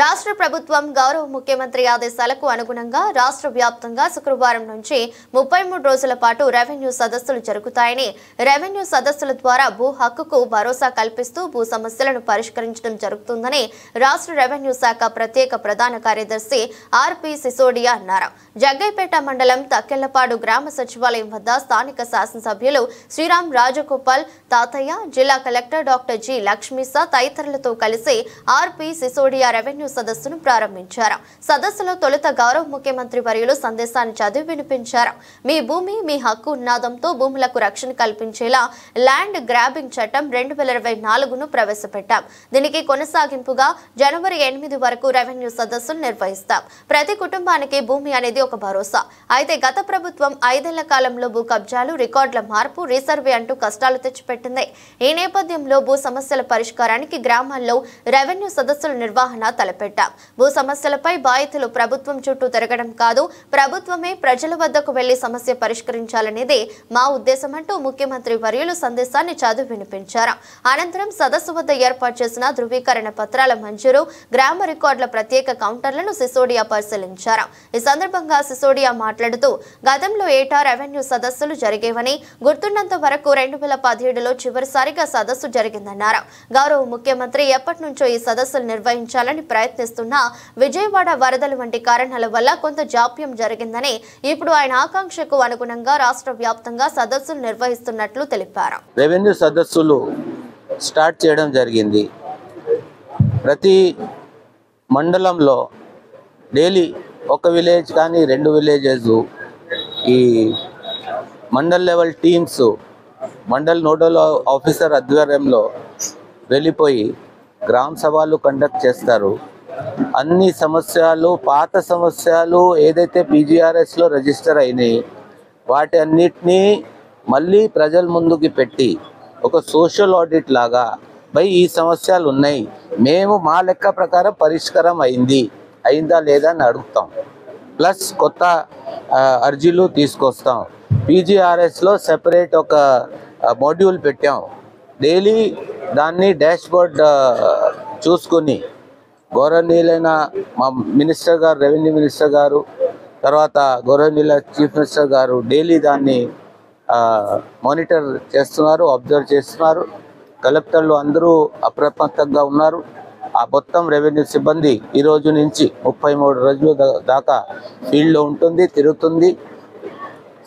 రాష్ట్ర ప్రభుత్వం గౌరవ ముఖ్యమంత్రి ఆదేశాలకు అనుగుణంగా రాష్ట్ర వ్యాప్తంగా శుక్రవారం నుంచి 33 రోజుల పాటు రెవెన్యూ సదస్సులు జరుగుతాయని, రెవెన్యూ సదస్సుల ద్వారా భూ హక్కుకు భరోసా కల్పిస్తూ భూ సమస్యలను పరిష్కరించడం జరుగుతుందని రాష్ట్ర రెవెన్యూ శాఖ ప్రత్యేక ప్రధాన కార్యదర్శి ఆర్పి సిసోడియా అన్నారు. జగ్గైపేట మండలం తక్కెళ్లపాడు గ్రామ సచివాలయం వద్ద స్థానిక శాసనసభ్యులు శ్రీరామ్ రాజగోపాల్ తాతయ్య, జిల్లా కలెక్టర్ డాక్టర్ జి లక్ష్మీసా తదితరులతో కలిసి ఆర్పి సిసోడియా రెవెన్యూ సదస్సును ప్రారంభించారు. సదస్సులో తొలుత గౌరవ ముఖ్యమంత్రి వర్యులు సందేశాన్ని చదివి వినిపించారు. మీ భూమి మీ హక్కు నినాదంతో భూములకు రక్షణ కల్పించేలా ల్యాండ్ గ్రాబింగ్ చట్టం 2024ను ప్రవేశపెట్టాం. దీనికి కొనసాగింపుగా జనవరి 8 వరకు రెవెన్యూ సదస్సులు నిర్వహిస్తాం. ప్రతి కుటుంబానికి భూమి అనేది ఒక భరోసా. అయితే గత ప్రభుత్వం 5 ఏళ్ల కాలంలో భూ కబ్జాలు, రికార్డుల మార్పు, రీసర్వే అంటూ కష్టాలు తెచ్చిపెట్టింది. ఈ నేపథ్యంలో భూ సమస్యల పరిష్కారానికి గ్రామాల్లో రెవెన్యూ సదస్సుల నిర్వహణ తలపెట్టాం. భూ సమస్యలపై బాధితులు ప్రభుత్వం చుట్టూ తిరగడం కాదు, ప్రభుత్వమే ప్రజల వద్దకు వెళ్లి సమస్య పరిష్కరించాలనేదే మా ఉద్దేశం అంటూ ముఖ్యమంత్రి వర్యులు సందేశాన్ని చదివి వినిపించారు. అనంతరం సదస్సు వద్ద ఏర్పాటు చేసిన ధృవీకరణ పత్రాల మంజూరు, గ్రామ రికార్డుల ప్రత్యేక కౌంటర్లను సిసోడియా పరిశీలించారు. ఈ సందర్భంగా సిసోడియా మాట్లాడుతూ గతంలో ఏటా రెవెన్యూ సదస్సులు జరిగేవని, గుర్తున్నంత వరకు 2017లో చివరిసారిగా సదస్సు జరిగిందన్నారు. గౌరవ ముఖ్యమంత్రి ఎప్పటి నుంచో ఈ సదస్సులు నిర్వహించాలని ప్రయత్నిస్తున్నా విజయవాడ వరదలు వంటి కారణాల వల్ల కొంత జాప్యం జరిగిందని, ఇప్పుడు ఆయన ఆకాంక్షకు అనుగుణంగా రాష్ట్ర వ్యాప్తంగా సదస్సులు నిర్వహిస్తున్నట్లు తెలిపారు. రెవెన్యూ సదస్సులు స్టార్ట్ చేయడం జరిగింది. ప్రతి మండలంలో డైలీ ఒక విలేజ్ కానీ 2 విలేజెస్ ఈ mandal level teams mandal nodal officer ఆధ్వర్యంలో వెళ్ళిపోయి గ్రామ సభలు కండక్ట్ చేస్తారు. అన్ని సమస్యలు, పాత సమస్యలు ఏదైతే పీజీఆర్ఎస్లో రిజిస్టర్ అయినాయి వాటి అన్నిటినీ మళ్ళీ ప్రజల ముందుకి పెట్టి ఒక సోషల్ ఆడిట్ లాగా ఈ సమస్యలు ఉన్నాయి, మేము మా లెక్క ప్రకారం పరిష్కారం అయిందా లేదా అని అడుగుతాం. ప్లస్ కొత్త అర్జీలు తీసుకొస్తాం. పీజీఆర్ఎస్లో సెపరేట్ ఒక మాడ్యూల్ పెట్టాం. డైలీ దాన్ని డాష్ బోర్డ్ చూసుకొని గౌరవనీయులైన మా మినిస్టర్ గారు, రెవెన్యూ మినిస్టర్ గారు, తర్వాత గౌరవనీయుల చీఫ్ మినిస్టర్ గారు డైలీ దాన్ని మానిటర్ చేస్తున్నారు, అబ్జర్వ్ చేస్తున్నారు. కలెక్టర్లు అందరూ అప్రమత్తంగా ఉన్నారు. ఆ మొత్తం రెవెన్యూ సిబ్బంది ఈ రోజు నుంచి 33 రోజుల దాకా ఫీల్డ్లో ఉంటుంది, తిరుగుతుంది.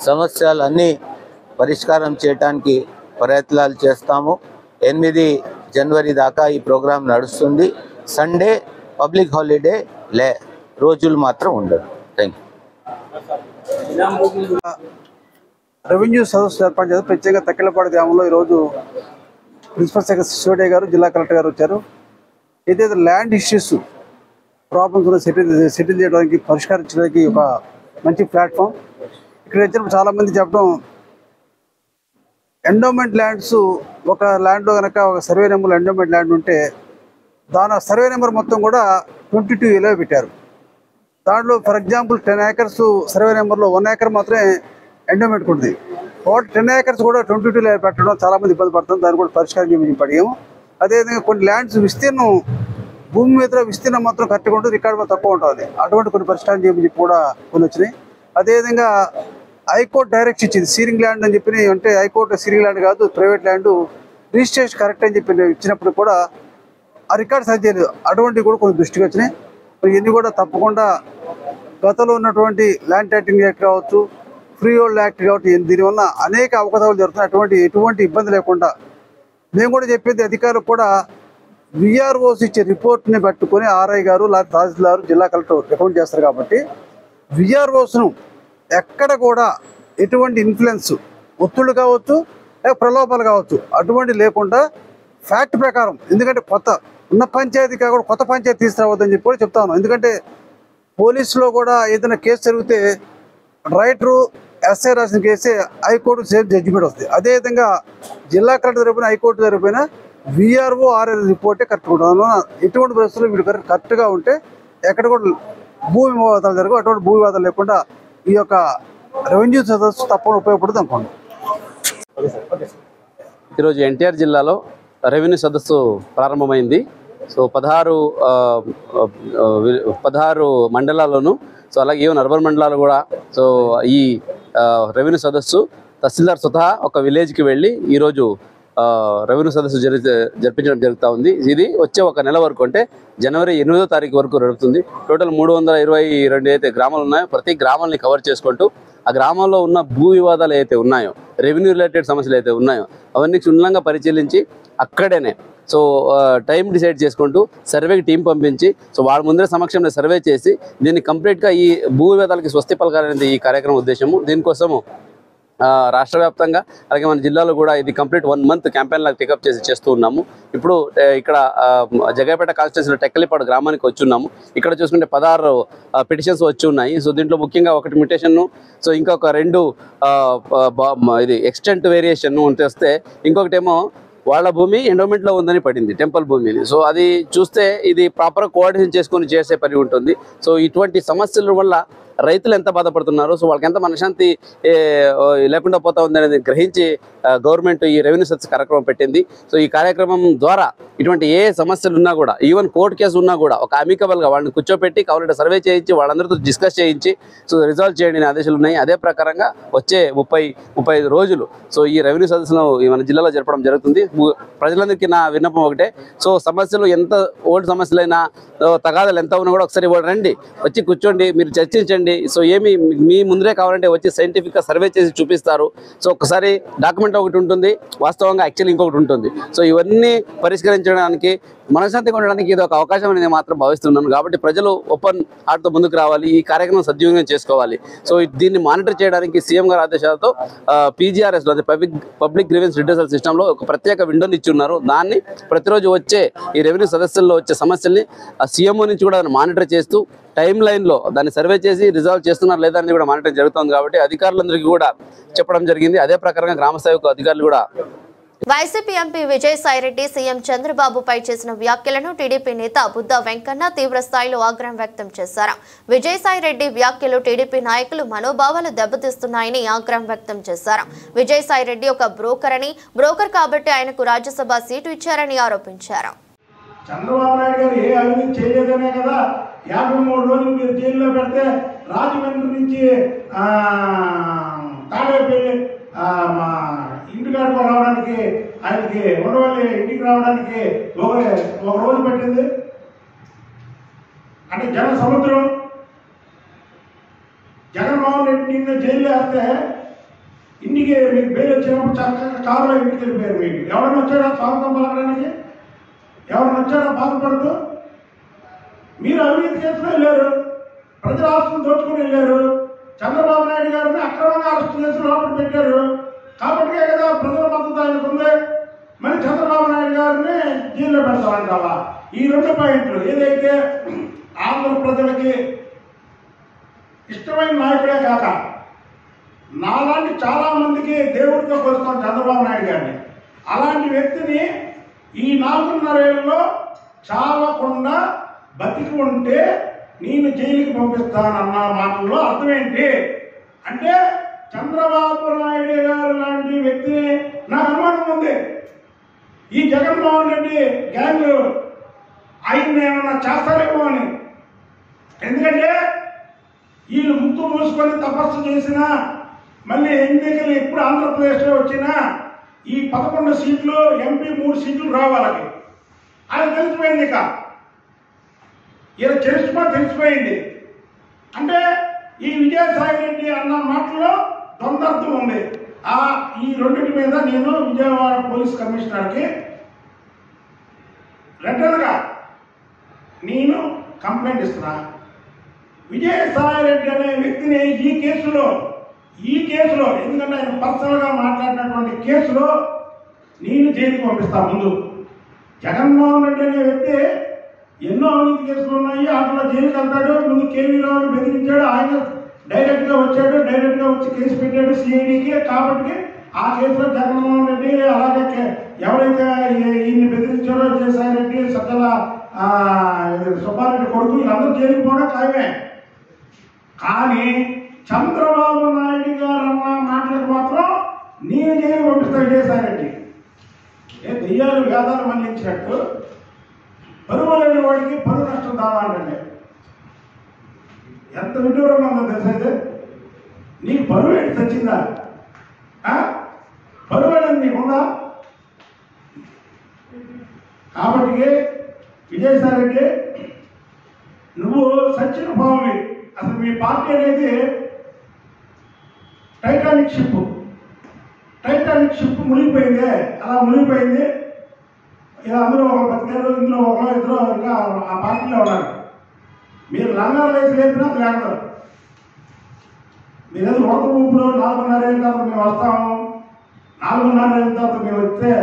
సమస్యలన్నీ పరిష్కారం చేయడానికి ప్రయత్నాలు చేస్తాము. 8 జనవరి దాకా ఈ ప్రోగ్రాం నడుస్తుంది. సండే పబ్లిక్ హాలిడే రోజులు మాత్రం ఉండదు. Thank you. రెవెన్యూ సదస్సు ఏర్పాటు చేసి ప్రత్యేకంగా తక్కెళ్లపాడు గ్రామంలో ఈరోజు ప్రిన్సిపల్ సెక్రటరీ సిసోడియా గారు, జిల్లా కలెక్టర్ గారు వచ్చారు. ఏదైతే ల్యాండ్ ఇష్యూస్ ప్రాబ్లమ్స్ ఉన్న సెటిల్ చేయడానికి పరిష్కరించడానికి ఒక మంచి ప్లాట్ఫామ్. ఇక్కడ వచ్చినప్పుడు చాలామంది చెప్పడం ఎండోమెంట్ ల్యాండ్స్ ఒక ల్యాండ్లో కనుక ఒక సర్వే నెంబర్లో ఎండోమెంట్ ల్యాండ్ ఉంటే దాని సర్వే నెంబర్ మొత్తం కూడా 22A పెట్టారు. దాంట్లో ఫర్ ఎగ్జాంపుల్ 10 acres సర్వే నెంబర్లో 1 acre మాత్రమే ఎండోమెంట్ ఉంటుంది. 10 acres కూడా 22 పెట్టడం చాలామంది ఇబ్బంది పడుతుంది. దాన్ని కూడా పరిష్కారం చేయమని పడిగాము. అదేవిధంగా కొన్ని ల్యాండ్స్ విస్తీర్ణం భూమి మీద విస్తీర్ణం మాత్రం కరెక్ట్గా ఉంటుంది, రికార్డు తక్కువ ఉంటుంది. అటువంటి కొన్ని పరిష్కారం చేయమని చెప్పి కూడా కొన్ని వచ్చినాయి. అదేవిధంగా హైకోర్టు డైరెక్ట్ ఇచ్చింది సీరింగ్ ల్యాండ్ అని చెప్పి, అంటే హైకోర్టు సీరింగ్ ల్యాండ్ కాదు ప్రైవేట్ ల్యాండ్ రిజిస్ట్రేషన్ కరెక్ట్ అని చెప్పి ఇచ్చినప్పుడు కూడా ఆ రికార్డు సరి చేయలేదు. అటువంటివి కూడా కొన్ని దృష్టికి వచ్చినాయి. ఇవన్నీ కూడా తప్పకుండా గతంలో ఉన్నటువంటి ల్యాండ్ టైటిలింగ్ యాక్ట్ కావచ్చు, ఫ్రీ హోల్డ్ యాక్ట్ కావచ్చు, దీనివల్ల అనేక అవకతవకలు జరుగుతున్నాయి. ఎటువంటి ఇబ్బంది లేకుండా మేము కూడా చెప్పేది అధికారులు కూడా విఆర్ఓస్ ఇచ్చే రిపోర్ట్ని పట్టుకొని ఆర్ఐ గారు తహసీల్దారు జిల్లా కలెక్టర్ రికమెండ్ చేస్తారు. కాబట్టి విఆర్ఓస్ను ఎక్కడ కూడా ఎటువంటి ఇన్ఫ్లుయెన్స్ ఒత్తిళ్ళు కావచ్చు ప్రలోభాలు కావచ్చు అటువంటి లేకుండా ఫ్యాక్ట్ ప్రకారం, ఎందుకంటే కొత్త ఉన్న పంచాయతీ కాకుండా కొత్త పంచాయతీ తీసుకురావద్దని చెప్పి కూడా చెప్తాను. ఎందుకంటే పోలీసులో కూడా ఏదైనా కేసు జరిగితే రైటరు ఎస్ఐ రాసిన కేసే హైకోర్టు సేఫ్ జడ్జిమెంట్ వస్తుంది. అదేవిధంగా జిల్లా కలెక్టర్ జరిపిన హైకోర్టు జరిపిన విఆర్ఓ ఆర్ఐ రిపోర్టే కరెక్ట్ ఉంటుంది. ఎటువంటి పరిస్థితుల్లో వీడు కరెక్ట్గా ఉంటే ఎక్కడ కూడా భూ వివాదాలు జరగవు. అటువంటి భూ వివాదాలు లేకుండా ఈ యొక్క రెవెన్యూ సదస్సు తప్పకుండా ఉపయోగపడుతుంది అనుకోండి. ఈరోజు ఎన్టీఆర్ జిల్లాలో రెవెన్యూ సదస్సు ప్రారంభమైంది. సో 16 మండలాల్లోనూ, సో అలాగే ఈవెన్ అర్బన్ మండలాలు కూడా సో ఈ రెవెన్యూ సదస్సు తహసీల్దార్ స్వతహా ఒక విలేజ్కి వెళ్ళి ఈరోజు రెవెన్యూ సదస్సు జరిపించడం జరుగుతూ ఉంది. ఇది వచ్చే ఒక నెల వరకు, అంటే జనవరి 8వ తారీఖు వరకు జరుగుతుంది. టోటల్ 322 అయితే గ్రామాలు ఉన్నాయో ప్రతి గ్రామాలని కవర్ చేసుకుంటూ ఆ గ్రామంలో ఉన్న భూ వివాదాలు అయితే ఉన్నాయో, రెవెన్యూ రిలేటెడ్ సమస్యలు అయితే ఉన్నాయో అవన్నీ క్షుణ్ణంగా పరిశీలించి అక్కడనే సో టైం డిసైడ్ చేసుకుంటూ సర్వేకి టీం పంపించి సో వాళ్ళ ముందరే సమక్షంలో సర్వే చేసి దీన్ని కంప్లీట్గా ఈ భూ వివాదాలకి స్వస్తి పలకాలనేది ఈ కార్యక్రమం ఉద్దేశము. దీనికోసము రాష్ట్ర వ్యాప్తంగా అలాగే మన జిల్లాలో కూడా ఇది కంప్లీట్ 1 month క్యాంపెయిన్ లాగా టేకప్ చేస్తూ ఉన్నాము. ఇప్పుడు ఇక్కడ జగపేట కాన్స్టిట్యూన్సీలో టెక్కలిపాడు గ్రామానికి వచ్చి ఉన్నాము. ఇక్కడ చూసుకుంటే 16 పిటిషన్స్ వచ్చి ఉన్నాయి. సో దీంట్లో ముఖ్యంగా ఒకటి మ్యూటేషన్ను, సో ఇంకొక 2 ఇది ఎక్స్టెంట్ వేరియేషన్ వస్తే, ఇంకొకటేమో వాళ్ళ భూమి ఎండోమెంట్లో ఉందని పడింది, టెంపుల్ భూమిని. సో అది చూస్తే ఇది ప్రాపర్గా కోఆర్డినేషన్ చేసుకొని చేసే పని ఉంటుంది. సో ఇటువంటి సమస్యల వల్ల రైతులు ఎంత బాధపడుతున్నారు, సో వాళ్ళకి ఎంత మనశ్శాంతి లేకుండా పోతా ఉంది అనేది గ్రహించి గవర్నమెంట్ ఈ రెవెన్యూ సదస్సు కార్యక్రమం పెట్టింది. సో ఈ కార్యక్రమం ద్వారా ఇటువంటి ఏ సమస్యలు ఉన్నా కూడా, ఈవెన్ కోర్టు కేసు ఉన్నా కూడా ఒక అమికబుల్గా వాళ్ళని కూర్చోపెట్టి కావాలంటే సర్వే చేయించి వాళ్ళందరితో డిస్కస్ చేయించి సో రిజాల్వ్ చేయండి ఆదేశాలు ఉన్నాయి. అదే ప్రకారంగా వచ్చే 35 రోజులు సో ఈ రెవెన్యూ సదస్సును మన జిల్లాలో జరపడం జరుగుతుంది. ప్రజలందరికీ నా విన్నపం ఒకటే, సో సమస్యలు ఎంత ఓల్డ్ సమస్యలైనా తగాదాలు ఎంత ఉన్నా కూడా ఒకసారి రండి, వచ్చి కూర్చోండి, మీరు చర్చించండి. సో ఏమి మీ ముందరే కావాలంటే వచ్చి సైంటిఫిక్గా సర్వే చేసి చూపిస్తారు. సో ఒకసారి డాక్యుమెంట్ ఒకటి ఉంటుంది, వాస్తవంగా యాక్చువల్ ఇంకొకటి ఉంటుంది. సో ఇవన్నీ పరిష్కరించడానికి మనశ్శాంతిగా ఉండడానికి ఇది ఒక అవకాశం అనేది మాత్రం భావిస్తున్నాను. కాబట్టి ప్రజలు ఓపెన్ హార్ట్తో ముందుకు రావాలి, ఈ కార్యక్రమం సద్వినియోగం చేసుకోవాలి. సో దీన్ని మానిటర్ చేయడానికి సీఎం గారి ఆదేశాలతో PGRS లో పబ్లిక్ గ్రీవెన్స్ రిడ్రెసల్ సిస్టంలో ఒక ప్రత్యేక విండోని ఇచ్చి ఉన్నారు. దాన్ని ప్రతిరోజు వచ్చే ఈ రెవెన్యూ సదస్సుల్లో వచ్చే సమస్యల్ని CMO నుంచి కూడా మానిటర్ చేస్తూ టైం లైన్లో దాన్ని సర్వే చేసి రిజాల్వ్ చేస్తున్నారు లేదా అనేది కూడా మానిటర్ జరుగుతుంది. కాబట్టి అధికారులందరికీ కూడా చెప్పడం జరిగింది. అదే ప్రకారంగా గ్రామ స్థాయి అధికారులు కూడా వైసీపీ ఎంపీ విజయసాయిరెడ్డి సీఎం చంద్రబాబుపై చేసిన వ్యాఖ్యలను టీడీపీ నేత బుద్ధ వెంకన్న తీవ్ర స్థాయిలో ఆగ్రహం వ్యక్తం చేశారు. విజయసాయిరెడ్డి వ్యాఖ్యలు టీడీపీ నాయకులు మనోభావాలు దెబ్బతీస్తున్నాయని ఆగ్రహం వ్యక్తం చేశారు. విజయసాయిరెడ్డి ఒక బ్రోకర్ కాబట్టి ఆయనకు రాజ్యసభ సీటు ఇచ్చారని ఆరోపించారు. చంద్రబాబు నాయుడు గారు ఏ అవినీతి చేయలేదనే కదా 53 రోజులు మీరు జైల్లో పెడితే రాజమండ్రి నుంచి తాడేపల్లి ఇంటికాడికి రావడానికి ఆయనకి ఉండవల్లి ఇంటికి రావడానికి ఒక రోజు పట్టింది. అంటే జన సముద్రం. జగన్మోహన్ రెడ్డి నిన్న జైల్లో వేస్తే ఇంటికి మీకు బెయిల్ వచ్చినప్పుడు చక్కగా కారులో ఇంటికి వెళ్ళిపోయారు. మీకు ఎవరైనా వచ్చాడా స్వాగతం పలకడానికి? ఎవరైనా వచ్చాడా బాధపడుతూ? మీరు అవినీతి కేసులో వెళ్ళారు, ప్రజల ఆస్తులు దోచుకుని వెళ్ళారు, చంద్రబాబు నాయుడు గారిని అక్రమంగా అరెస్ట్ చేసి లోపల పెట్టారు. కాబట్టే కదా ప్రజల మద్దతు ఆయనకు ఉంది. మరి చంద్రబాబు నాయుడు గారిని జైల్లో పెడతామంటావా? ఈ 2 పాయింట్లు ఏదైతే ఆంధ్ర ప్రజలకి ఇష్టమైన నాయకుడే కాక నాలాంటి చాలా మందికి దేవుడితో కొలుస్తాం చంద్రబాబు నాయుడు గారిని. అలాంటి వ్యక్తిని ఈ 4.5 ఏళ్ళలో చావకుండా బతికి ఉంటే నేను జైలుకి పంపిస్తానన్న మాటల్లో అర్థం ఏంటి అంటే చంద్రబాబు నాయుడు గారు లాంటి వ్యక్తిని నాకు అనుమానం ఉంది. ఈ జగన్మోహన్ రెడ్డి గ్యాంగ్ ఆయన్ని ఏమన్నా చేస్తారేమో అని. ఎందుకంటే వీళ్ళు ముక్కు మూసుకొని తపస్సు చేసినా మళ్ళీ ఎన్నికలు ఎప్పుడు ఆంధ్రప్రదేశ్లో వచ్చినా ఈ 11 సీట్లు ఎంపీ 3 సీట్లు రావాలకి అది తెలిసిపోయింది. ఇక ఇలా తెలిసిపోయింది అంటే ఈ విజయసాయి రెడ్డి అన్న మాటలో ద్వంద్వార్థం ఉంది. ఈ రెండింటి మీద నేను విజయవాడ పోలీస్ కమిషనర్కి రిటర్న్గా నేను కంప్లైంట్ ఇస్తున్నా. విజయసాయి రెడ్డి అనే వ్యక్తిని ఈ కేసులో ఎందుకంటే ఆయన పర్సనల్గా మాట్లాడినటువంటి కేసులో నేను జైలుకి పంపిస్తా. ముందు జగన్మోహన్ రెడ్డి అనే వ్యక్తి ఎన్నో అవినీతి కేసులు ఉన్నాయి, అట్లా జైలుకి వెళ్తాడు. ముందు కేవీ రావుని బెదిరించాడు, ఆయన డైరెక్ట్గా వచ్చాడు, డైరెక్ట్గా వచ్చి కేసు పెట్టాడు సిఐడికి. కాబట్టి ఆ కేసులో జగన్మోహన్ రెడ్డి అలాగే ఎవరైతే ఈయన్ని బెదిరించారో విజయసాయి రెడ్డి, సజ్జల సుబ్బారెడ్డి కొడుకు వీళ్ళందరూ జైలుకి పోవడం ఖాయమే. కానీ చంద్రబాబు నాయుడు గారు అన్న మాటలకు మాత్రం నేను జైలు పంపిస్తా విజయసాయి రెడ్డి. దెయ్యాలు వేదాలు మళ్ళించినట్టు పరువు లేని వాడికి పరువు నష్టం కావాలంటే ఎంత విడ్డూరంగా ఉందో తెలుసైతే. నీకు పరువు ఏంటి తెచ్చిందా? పరువు అనేది నీకుందా? కాబట్టి విజయసాయి రెడ్డి నువ్వు సచిన భావమి. అసలు మీ పార్టీ అనేది టైటానిక్ షిప్ మునిగిపోయింది. అలా మునిగిపోయింది. ఇలా అందరూ ఒక బతికారు, ఇందులో ఒకరో ఇద్దరు ఇంకా ఆ పార్టీలో ఉన్నారు. మీరు లంగాలు వేసి లేపినా లేకపోతే మీరేదో ఒక ఊపుడు 4.5 ఏళ్ళ తర్వాత మేము వస్తాము, 4.5 ఏళ్ళ తర్వాత మేము వస్తే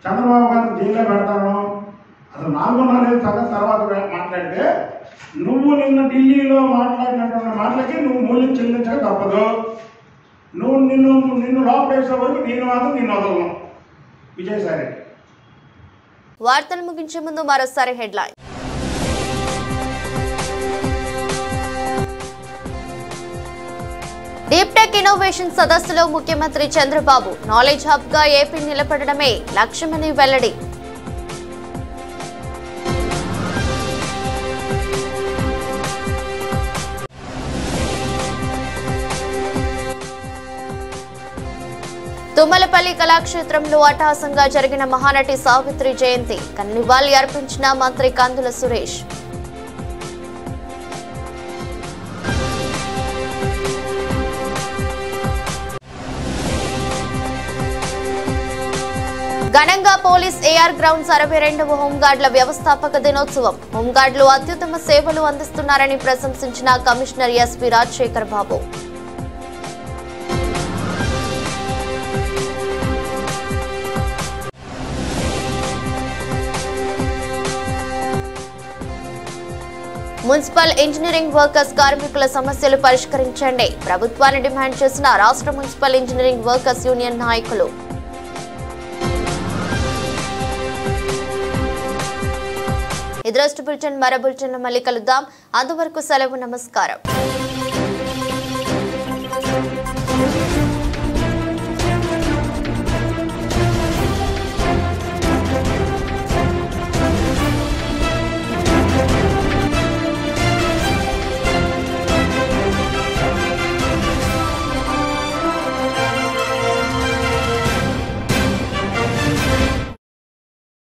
చంద్రబాబు గారిని జైల్లో పెడతాము. అసలు 4.5 ఏళ్ళ సంగతి తర్వాత మాట్లాడితే నువ్వు నిన్న ఢిల్లీలో మాట్లాడినటువంటి మాటలకి నువ్వు మూల్యం చెల్లించక తప్పదు. నువ్వు నిన్ను లోపేసే వరకు నేను మాత్రం నిన్ను వదలను విజయసాయి రెడ్డి. వార్తలు ముగించే ముందు మరోసారి హెడ్లైన్. డీప్ టెక్ ఇన్నోవేషన్ సదస్సులో ముఖ్యమంత్రి చంద్రబాబు నాలెడ్జ్ హబ్ గా ఏపీ నిలబడడమే లక్ష్యమని వెల్లడి. తుమ్మలపల్లి కళాక్షేత్రంలో అట్టహాసంగా జరిగిన మహానటి సావిత్రి జయంతి నివాళి అర్పించిన మంత్రి కందుల సురేష్. ఘనంగా పోలీస్ ఏఆర్ గ్రౌండ్స్ 62వ హోంగార్డుల వ్యవస్థాపక దినోత్సవం. హోంగార్డులు అత్యుత్తమ సేవలు అందిస్తున్నారని ప్రశంసించిన కమిషనర్ ఎస్పీ రాజశేఖర్ బాబు. మున్సిపల్ ఇంజనీరింగ్ వర్కర్స్ కార్మికుల సమస్యలు పరిష్కరించండి ప్రభుత్వాన్ని డిమాండ్ చేసిన రాష్ట్ర మున్సిపల్ ఇంజనీరింగ్ వర్కర్స్ యూనియన్ నాయకులు. ఇదరస్ట్ బులెటిన్ మరో బులెటిన్ మళ్ళీ కలుద్దాం. అంతవరకు సెలవు. నమస్కారం.